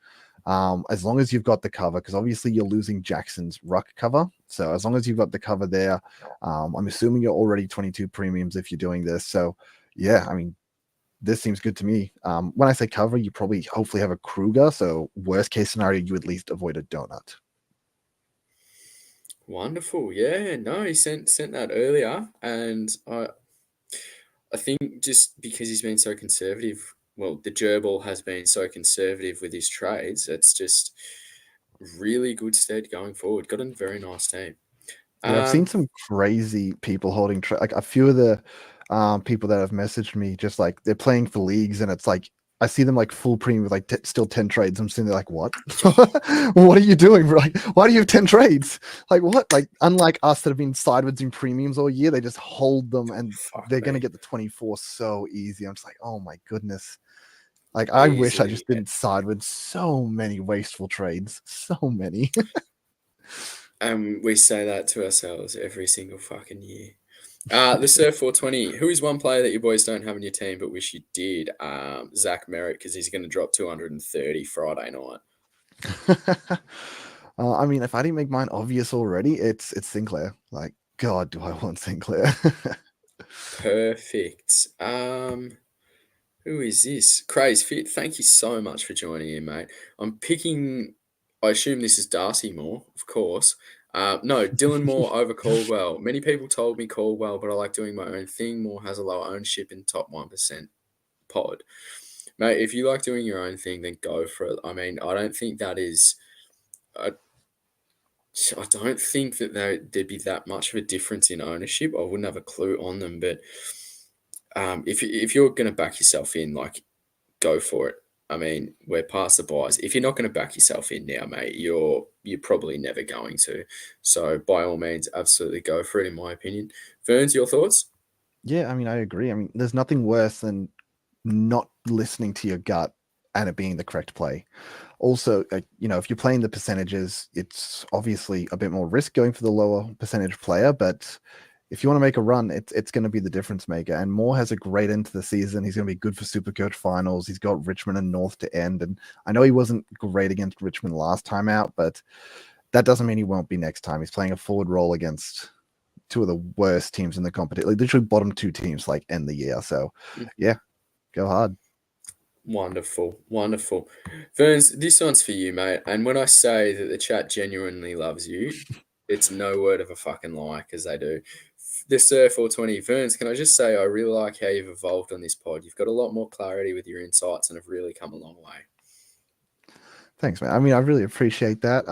As long as you've got the cover, because obviously you're losing Jackson's ruck cover. So as long as you've got the cover there, I'm assuming you're already 22 premiums if you're doing this. So yeah, I mean, this seems good to me. When I say cover, you probably hopefully have a Kruger. So worst case scenario, you at least avoid a donut. Wonderful. Yeah, no, he sent that earlier, and I think just because he's been so conservative, well, the gerbil has been so conservative with his trades, it's just really good stead going forward. Got a very nice team. Yeah, I've seen Um, some crazy people holding like a few of the people that have messaged me, just like they're playing for leagues, and it's like I see them like full premium with like still 10 trades. I'm sitting there like, what? What are you doing? Like, why do you have 10 trades? Like, what? Like, unlike us that have been sideways in premiums all year, they just hold them and fuck they're gonna me, get the 24 so easy. I'm just like, oh my goodness. Like, I wish I easily. just didn't side with so many wasteful trades. So many. And we say that to ourselves every single fucking year. The Surf 420. Who is one player that you boys don't have in your team but wish you did? Zach Merritt, because he's going to drop 230 Friday night. I mean, if I didn't make mine obvious already, it's Sinclair. Like, God, do I want Sinclair? Perfect. Who is this? Craze Fit. Thank you so much for joining in, mate. I'm picking. I assume this is Darcy Moore, of course. No, Dylan Moore over Caldwell. Many people told me Caldwell, but I like doing my own thing. Moore has a lower ownership in top 1% pod. Mate, if you like doing your own thing, then go for it. I mean, I don't think that is. I, I don't think that there'd be that much of a difference in ownership. I wouldn't have a clue on them, but if you're going to back yourself in, like, go for it. I mean, we're past the buys. If you're not going to back yourself in now, mate, you're probably never going to. So by all means, absolutely go for it. In my opinion, Ferns, your thoughts? Yeah, I mean, I agree. I mean, there's nothing worse than not listening to your gut and it being the correct play. Also, if you're playing the percentages, it's obviously a bit more risk going for the lower percentage player, but if you want to make a run, it's going to be the difference maker. And Moore has a great end to the season. He's going to be good for Supercoach finals. He's got Richmond and North to end. And I know he wasn't great against Richmond last time out, but that doesn't mean he won't be next time. He's playing a forward role against two of the worst teams in the competition, like literally bottom two teams, like end the year. So, yeah, go hard. Wonderful, wonderful. Ferns, this one's for you, mate. And when I say that the chat genuinely loves you, it's no word of a fucking lie, because they do. The Surf 420. Ferns, can I just say I really like how you've evolved on this pod. You've got a lot more clarity with your insights and have really come a long way. Thanks, man. I mean, I really appreciate that.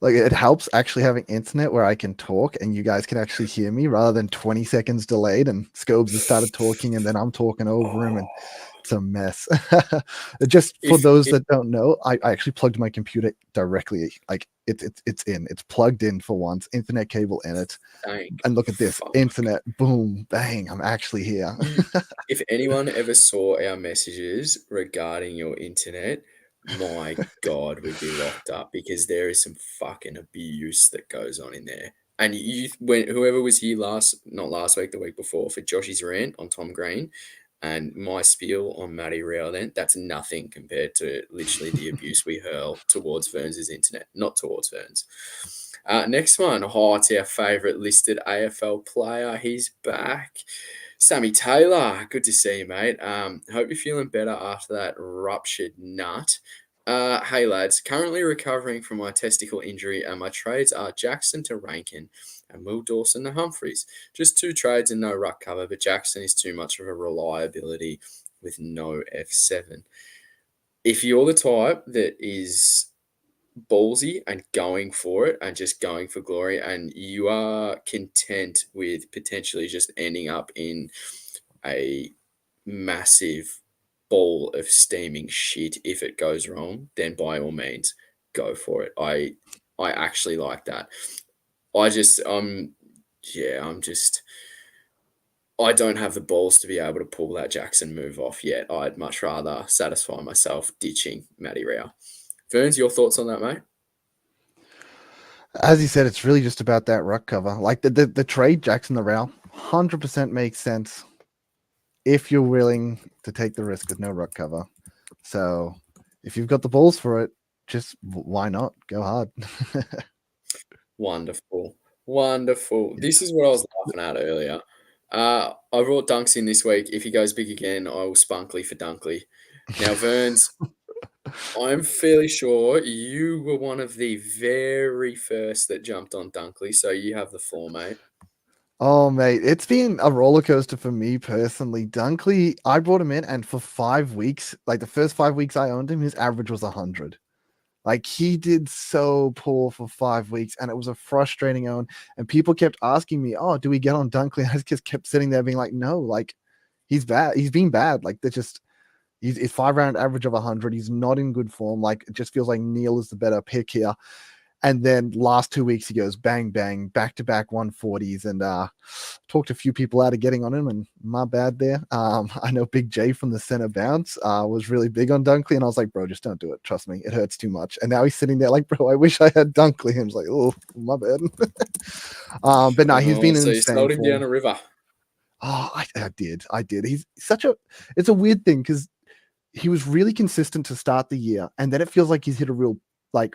Like it helps actually having internet where I can talk and you guys can actually hear me rather than 20 seconds delayed and Scobes has started talking and then I'm talking over him and Oh, it's a mess. Just for if those that don't know, I actually plugged my computer directly. Like it's plugged in for once, internet cable in it. thank And look at this fuck. internet, boom, bang, I'm actually here. You, if anyone ever saw our messages regarding your internet, my God, we'd be locked up, because there is some fucking abuse that goes on in there. And when whoever was here not last week, the week before, for Josh's rant on Tom Green and my spiel on Matty Rao, then that's nothing compared to literally the abuse we hurl towards Ferns' internet, not towards Ferns. Next one, it's our favourite listed AFL player. He's back. Sammy Taylor, good to see you, mate. Hope you're feeling better after that ruptured nut. Hey, lads, currently recovering from my testicle injury, and my trades are Jackson to Rankin and Will Dawson to Humphreys. Just two trades and no ruck cover, but Jackson is too much of a reliability with no F7. If you're the type that is ballsy and going for it and just going for glory, and you are content with potentially just ending up in a massive ball of steaming shit if it goes wrong, then by all means go for it. I actually like that. I just yeah, I don't have the balls to be able to pull that Jackson move off yet. I'd much rather satisfy myself ditching Matty Rao. Ferns, your thoughts on that, mate? As you said, it's really just about that ruck cover. Like the trade Jackson the Row, 100% makes sense if you're willing to take the risk with no ruck cover. So if you've got the balls for it, just why not go hard? Wonderful. Wonderful. This is what I was laughing at earlier. I brought Dunks in this week. If he goes big again, I will spunkly for Dunkley. Now, Verns, I'm fairly sure you were one of the very first that jumped on Dunkley, so you have the floor, mate. Oh, mate, it's been a roller coaster for me personally. Dunkley, I brought him in, and for 5 weeks, like the first 5 weeks I owned him, his average was 100. Like he did so poor for 5 weeks, and it was a frustrating own. And people kept asking me, "Oh, do we get on Dunkley?" I just kept sitting there being like, "No, like he's bad. He's been bad. Like they're just he's 5 round average of 100. He's not in good form. Like it just feels like Neil is the better pick here." And then last 2 weeks he goes bang bang back to back 140s, and talked a few people out of getting on him, and my bad there. I know Big J from the center bounce was really big on Dunkley, and I was like, bro, just don't do it. Trust me, it hurts too much. And now he's sitting there like, bro, I wish I had Dunkley. And I was like, oh, my bad. But no, he's been in So you insane slowed him down form. a river. Oh, I did. He's it's a weird thing because he was really consistent to start the year, and then it feels like he's hit a real like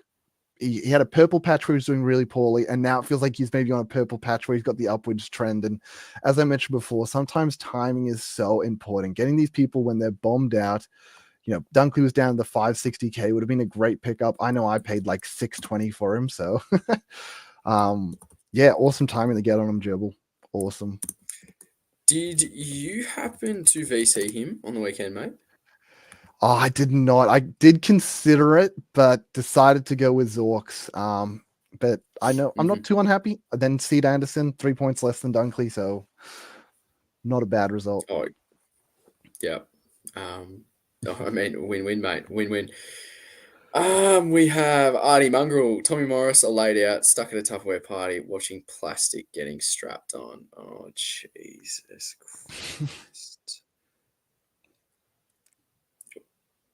he had a purple patch where he was doing really poorly, and now it feels like he's maybe on a purple patch where he's got the upwards trend. And as I mentioned before, sometimes timing is so important. Getting these people when they're bombed out. Dunkley was down to the 560K, would have been a great pickup. I know I paid like 620 for him, so yeah, awesome timing to get on him, Gerbil. Awesome. Did you happen to VC him on the weekend, mate? Oh, I did not. I did consider it, but decided to go with Zorks. But I know I'm not too unhappy. Then Seed Anderson, 3 points less than Dunkley, so not a bad result. Oh, yeah. I mean, win-win, mate. Win-win. We have Artie Mongrel, Tommy Morris are laid out, stuck at a Tupperware party, watching plastic getting strapped on. Oh, Jesus Christ.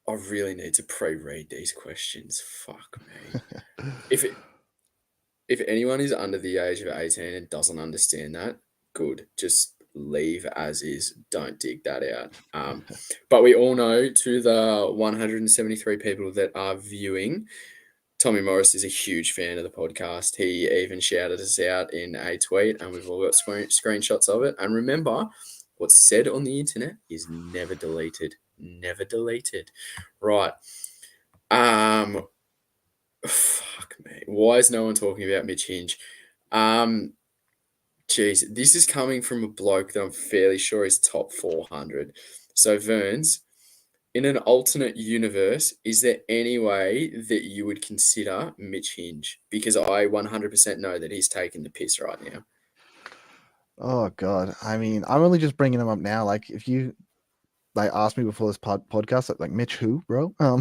I really need to pre-read these questions. Fuck me. If anyone is under the age of 18 and doesn't understand that, good. Just leave as is. Don't dig that out. But we all know, to the 173 people that are viewing, Tommy Morris is a huge fan of the podcast. He even shouted us out in a tweet, and we've all got screenshots of it. And remember, what's said on the internet is never deleted. Never deleted. Right. Fuck me. Why is no one talking about Mitch Hinge? Geez, this is coming from a bloke that I'm fairly sure is top 400. So, Verns, in an alternate universe, is there any way that you would consider Mitch Hinge? Because I 100% know that he's taking the piss right now. Oh God, I mean, I'm only just bringing him up now. Like, if you asked me before this podcast, like Mitch who, bro? I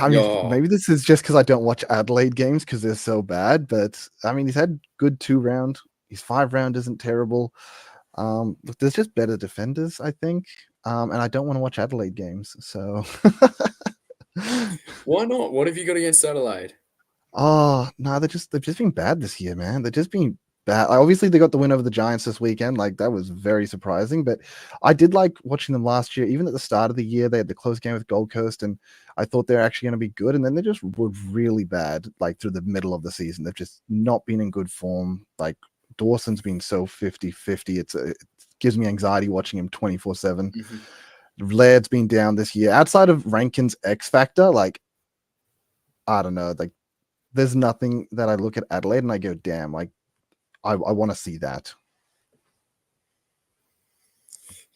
mean, maybe this is just because I don't watch Adelaide games because they're so bad. But I mean, he's had good 2 round. His 5 round isn't terrible. Look, there's just better defenders, I think. And I don't want to watch Adelaide games, so. Why not? What have you got against Adelaide? Oh no, they've just been bad this year, man. They're just been bad. Obviously, they got the win over the Giants this weekend. Like that was very surprising. But I did like watching them last year. Even at the start of the year, they had the close game with Gold Coast, and I thought they're actually going to be good. And then they just were really bad, like through the middle of the season. They've just not been in good form. Like Dawson's been so 50-50. It gives me anxiety watching him 24/7. Laird's been down this year. Outside of Rankin's X Factor, like I don't know, like. There's nothing that I look at Adelaide and I go, damn, like I want to see that.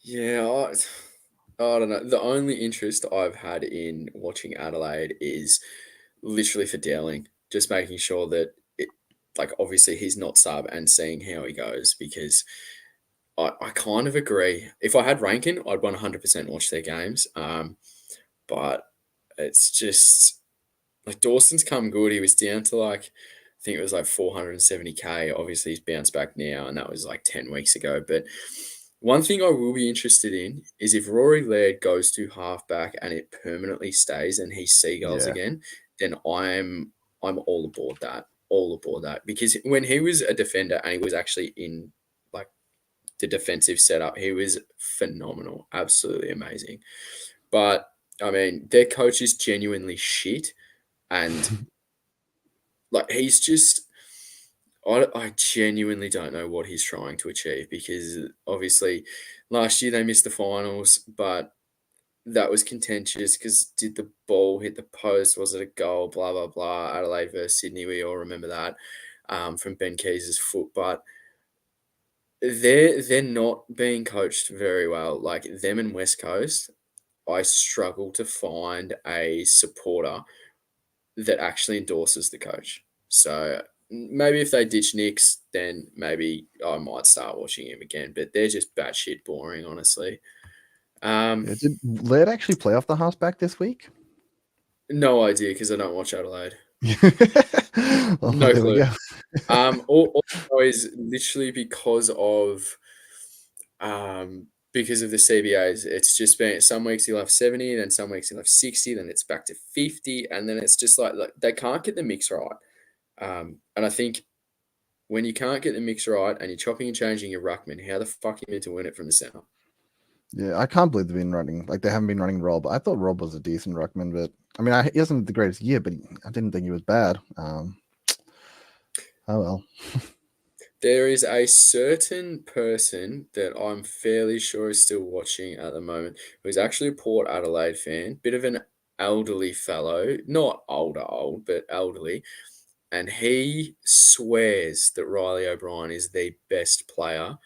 Yeah, I don't know. The only interest I've had in watching Adelaide is literally for Dowling, just making sure that like obviously he's not sub and seeing how he goes, because I kind of agree. If I had Rankin, I'd 100% watch their games. But it's just like Dawson's come good. He was down to like think it was like 470K. Obviously, he's bounced back now, and that was like 10 weeks ago. But one thing I will be interested in is if Rory Laird goes to halfback and it permanently stays and he's Seagulls Yeah. again, then I'm all aboard that. All aboard that. Because when he was a defender and he was actually in like the defensive setup, he was phenomenal. Absolutely amazing. But I mean, their coach is genuinely shit. And like he's just I genuinely don't know what he's trying to achieve because obviously last year they missed the finals, but that was contentious because did the ball hit the post? Was it a goal? Blah blah blah. Adelaide versus Sydney, we all remember that from Ben Keys' foot. But they're not being coached very well. Like them and West Coast, I struggle to find a supporter that actually endorses the coach. So maybe if they ditch Nicks, then maybe I might start watching him again. But they're just batshit boring, honestly. Um, Yeah, did Laird actually play off the halfback this week? no idea because I don't watch Adelaide. Oh, No there we clue. go. All I know is literally because of the CBAs. It's just been some weeks he'll have 70, then some weeks he'll have 60, then it's back to 50, and then it's just like they can't get the mix right. And I think when you can't get the mix right and you're chopping and changing your ruckman, how the fuck are you meant to win it from the center? Yeah, I can't believe they've been running like they haven't been running Rob. I thought Rob was a decent ruckman, but I mean, he hasn't the greatest year, but I didn't think he was bad. Oh well. There is a certain person that I'm fairly sure is still watching at the moment who's actually a Port Adelaide fan, bit of an elderly fellow, not old, but elderly. And he swears that Riley O'Brien is the best player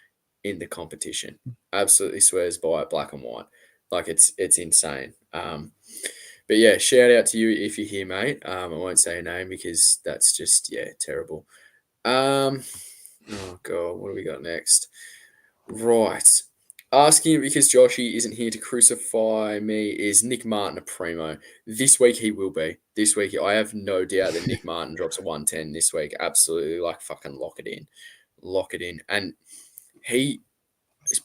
in the competition. Absolutely swears by it, black and white. Like it's insane. But yeah, shout out to you if you're here, mate. I won't say your name because that's just terrible. Oh god, what do we got next? Right. Asking because Joshy isn't here to crucify me is Nick Martin a primo. This week he will be. This week I have no doubt that Nick Martin drops a 110 this week. Absolutely, like fucking lock it in. Lock it in. And he is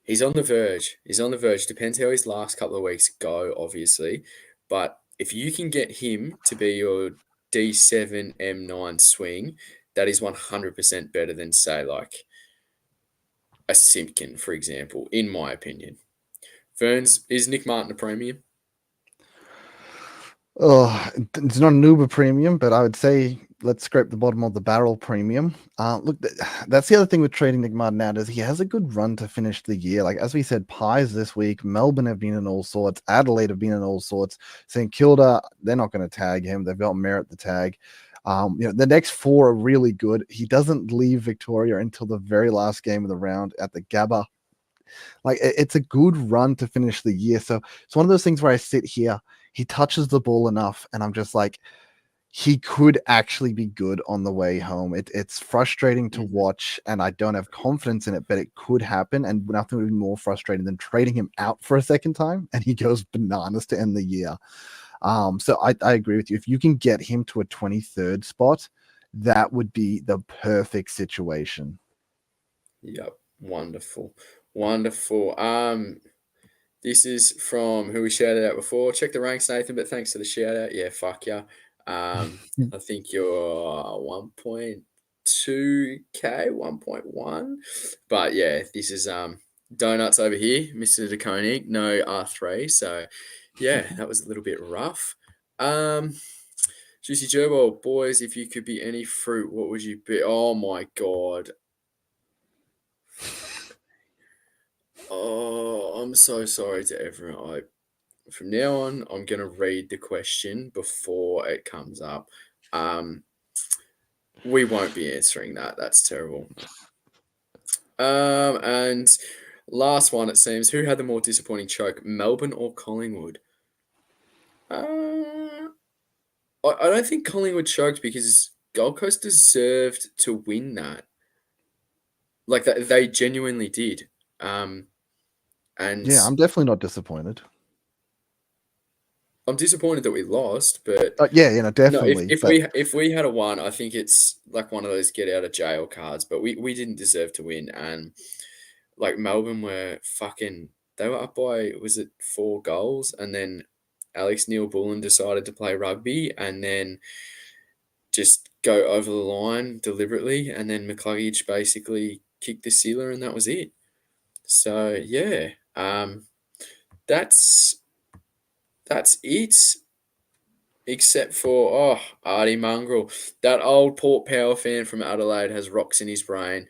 he's on the verge. He's on the verge. Depends how his last couple of weeks go, obviously. But if you can get him to be your D7 M9 swing, that is 100% better than say like a Simpkin, for example, in my opinion. Ferns, is Nick Martin a premium? Oh, it's not an Uber premium, but I would say let's scrape the bottom of the barrel premium. Look, that's the other thing with trading Nick Martin out is he has a good run to finish the year. Like as we said, Pies this week, Melbourne have been in all sorts, Adelaide have been in all sorts. St Kilda, they're not going to tag him. They've got Merritt the tag. The next four are really good. He doesn't leave Victoria until the very last game of the round at the Gabba. Like it's a good run to finish the year. So it's one of those things where I sit here, he touches the ball enough, and I'm just like, he could actually be good on the way home. It's frustrating to watch, and I don't have confidence in it, but it could happen. And nothing would be more frustrating than trading him out for a second time, and he goes bananas to end the year. So I agree with you. If you can get him to a 23rd spot, that would be the perfect situation. Yep. Wonderful. Wonderful. This is from who we shouted out before. Check the ranks, Nathan, but thanks for the shout out. Yeah, fuck yeah. I think you're 1.2K, 1.1. But yeah, this is donuts over here, Mr. DeConing, no R3. So yeah, that was a little bit rough. Juicy Gerbo, boys, if you could be any fruit, what would you be? Oh my god. Oh, I'm so sorry to everyone. From now on, I'm going to read the question before it comes up. We won't be answering that. That's terrible. And last one, it seems. Who had the more disappointing choke, Melbourne or Collingwood? I don't think Collingwood choked because Gold Coast deserved to win that. Like that, they genuinely did. And Yeah, I'm definitely not disappointed. I'm disappointed that we lost, but Yeah, no, if definitely. if But we if we had a won, I think it's like one of those get out of jail cards. But we didn't deserve to win, and like Melbourne were fucking. They were up by, was it 4 goals, and then Alex Neil Bullen decided to play rugby, and then just go over the line deliberately, and then McCluggage basically kicked the sealer, and that was it. So yeah, that's that's it. Except for Artie Mongrel, that old Port Power fan from Adelaide has rocks in his brain.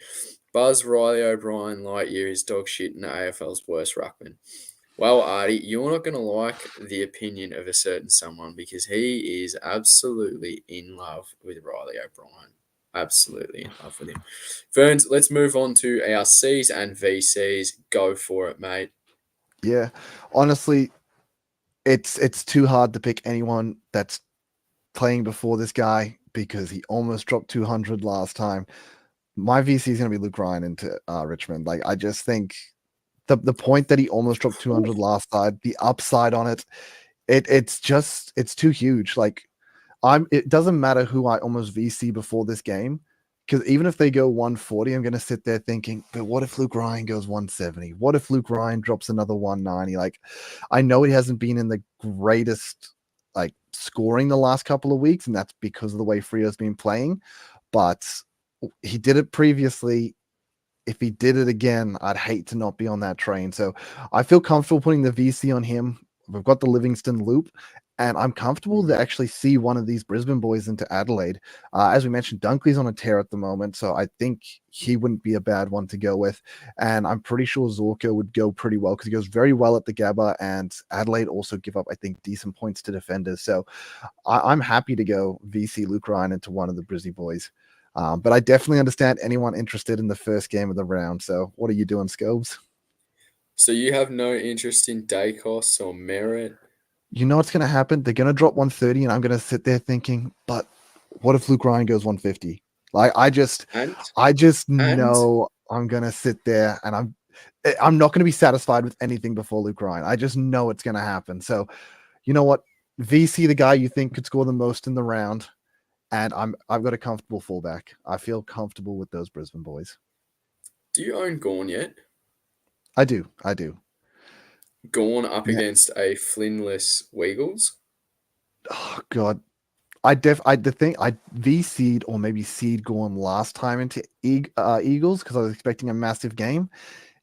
Buzz Riley O'Brien Lightyear is dog shit in the AFL's worst ruckman. Well, Artie, you're not going to like the opinion of a certain someone because he is absolutely in love with Riley O'Brien. Absolutely in love with him. Ferns, let's move on to our C's and VCs. Go for it, mate. yeah, honestly, it's too hard to pick anyone that's playing before this guy because he almost dropped 200 last time. My VC is going to be Luke Ryan into Richmond. Like, I just think the point that he almost dropped 200 last side, the upside on it, it's too huge. Like, it doesn't matter who I almost VC before this game, because even if they go 140, I'm gonna sit there thinking, but what if Luke Ryan goes 170? What if Luke Ryan drops another 190? Like, I know he hasn't been in the greatest like scoring the last couple of weeks, and that's because of the way Frio's been playing, but he did it previously. If he did it again, I'd hate to not be on that train. So I feel comfortable putting the VC on him. We've got the Livingston loop, and I'm comfortable to actually see one of these Brisbane boys into Adelaide. As we mentioned, Dunkley's on a tear at the moment, so I think he wouldn't be a bad one to go with. And I'm pretty sure Zorko would go pretty well because he goes very well at the Gabba, and Adelaide also give up, I think, decent points to defenders. So I'm happy to go VC Luke Ryan into one of the Brizzy boys. But I definitely understand anyone interested in the first game of the round. So what are you doing, Scobes? So you have no interest in Dacos or Merritt? You know what's going to happen? They're going to drop 130, and I'm going to sit there thinking, but what if Luke Ryan goes 150? Like, And I just and know I'm going to sit there, and I'm not going to be satisfied with anything before Luke Ryan. I just know it's going to happen. So, you know what? VC, the guy you think could score the most in the round, and I've got a comfortable fullback. I feel comfortable with those Brisbane boys. do you own Gorn yet? I do. I do. Gorn up Yeah. against a Flynnless Weagles? Oh God. The thing I VC'd or maybe seed Gorn last time into Eagles because I was expecting a massive game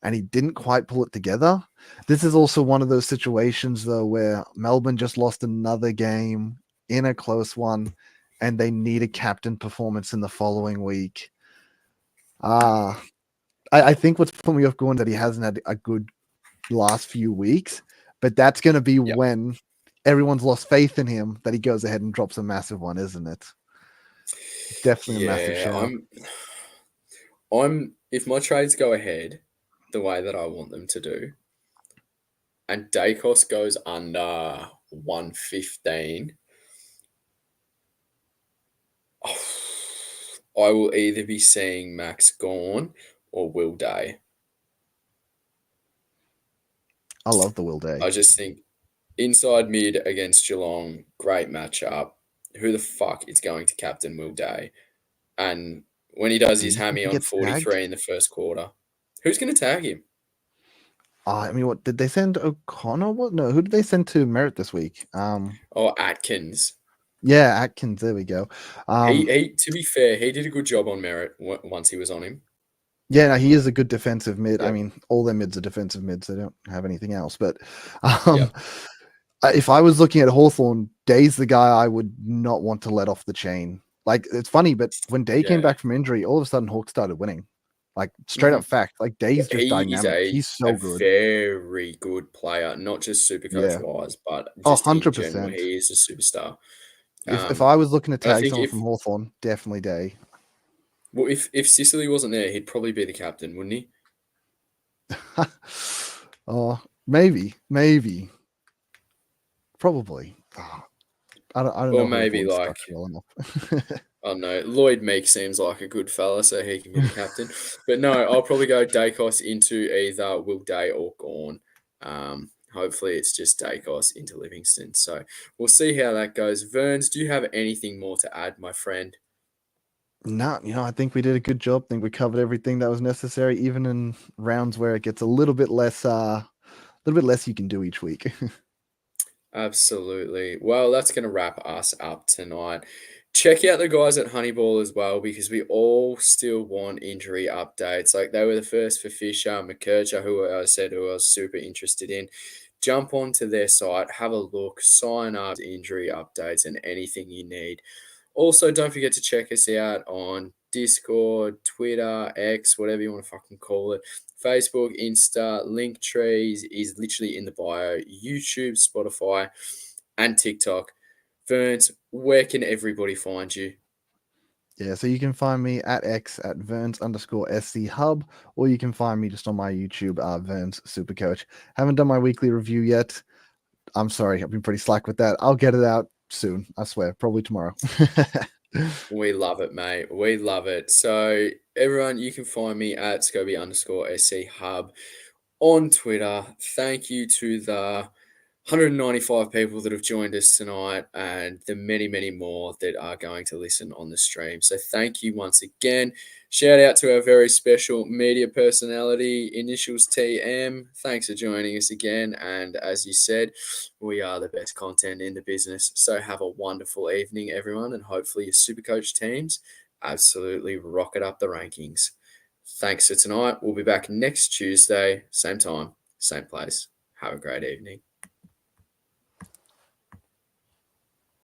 and he didn't quite pull it together. This is also one of those situations though where Melbourne just lost another game in a close one and they need a captain performance in the following week. Ah, I think what's put me off Gorn that he hasn't had a good last few weeks, but that's going to be Yep. when everyone's lost faith in him that he goes ahead and drops a massive one, isn't it? Definitely a massive Yeah, shout. I'm if my trades go ahead the way that I want them to do, and Dacos goes under 115, I will either be seeing Max Gorn or Will Day. I love the Will Day. I just think inside mid against Geelong, great matchup. Who the fuck is going to captain Will Day? And when he does Do his you think hammy he on gets tagged? 43 in the first quarter, who's going to tag him? I mean, what did they send O'Connor? What? No, who did they send to Merit this week? Oh, Atkins. Yeah, Atkins. There we go. He to be fair, he did a good job on Merritt once he was on him. Yeah, no, he is a good defensive mid. I Yep, mean, all their mids are defensive mids. They don't have anything else. But yep, um, if I was looking at Hawthorn, Day's the guy I would not want to let off the chain. Like, it's funny, but when Day came yeah. back from injury, all of a sudden Hawks started winning. Like, straight up Mhm. fact. Like, Day's just He is dynamic. He's a so good. very good player, not just Supercoach Yeah. wise, but Oh, just in general. 100%. He is a superstar. If I was looking to And I tag think someone from Hawthorn, definitely Day. if Sicily wasn't there, he'd probably be the captain, wouldn't he? Oh, maybe, probably. Oh, I don't Or know maybe Hawthorn's like, structure well enough. I don't know, Lloyd Meek seems like a good fella, so he can be the captain. But no, I'll probably go Dacos into either Will Day or Gorn. hopefully it's just Dacos into Livingston. So we'll see how that goes. Verns, do you have anything more to add, my friend? No, I think we did a good job. I think we covered everything that was necessary, even in rounds where it gets a little bit less you can do each week. Absolutely. Well, that's going to wrap us up tonight. Check out the guys at Honeyball as well because we all still want injury updates. Like they were the first for Fisher, McKercher, who I said who I was super interested in. Jump onto their site, have a look, sign up, injury updates, and anything you need. Also, don't forget to check us out on Discord, Twitter, X, whatever you want to fucking call it. Facebook, Insta, Linktree is literally in the bio. YouTube, Spotify, and TikTok. Verns, where can everybody find you? Yeah, so you can find me at X at Verns_SC Hub, or you can find me just on my YouTube, Verns Supercoach. Haven't done my weekly review yet. I'm sorry, I've been pretty slack with that. I'll get it out soon, I swear, probably tomorrow. We love it, mate. We love it. So, everyone, you can find me at Scobie_SC Hub on Twitter. Thank you to the 195 people that have joined us tonight and the many, many more that are going to listen on the stream. So thank you once again. Shout out to our very special media personality, Initials TM. Thanks for joining us again. And as you said, we are the best content in the business. So have a wonderful evening, everyone. And hopefully your Supercoach teams absolutely rocket up the rankings. Thanks for tonight. We'll be back next Tuesday, same time, same place. Have a great evening.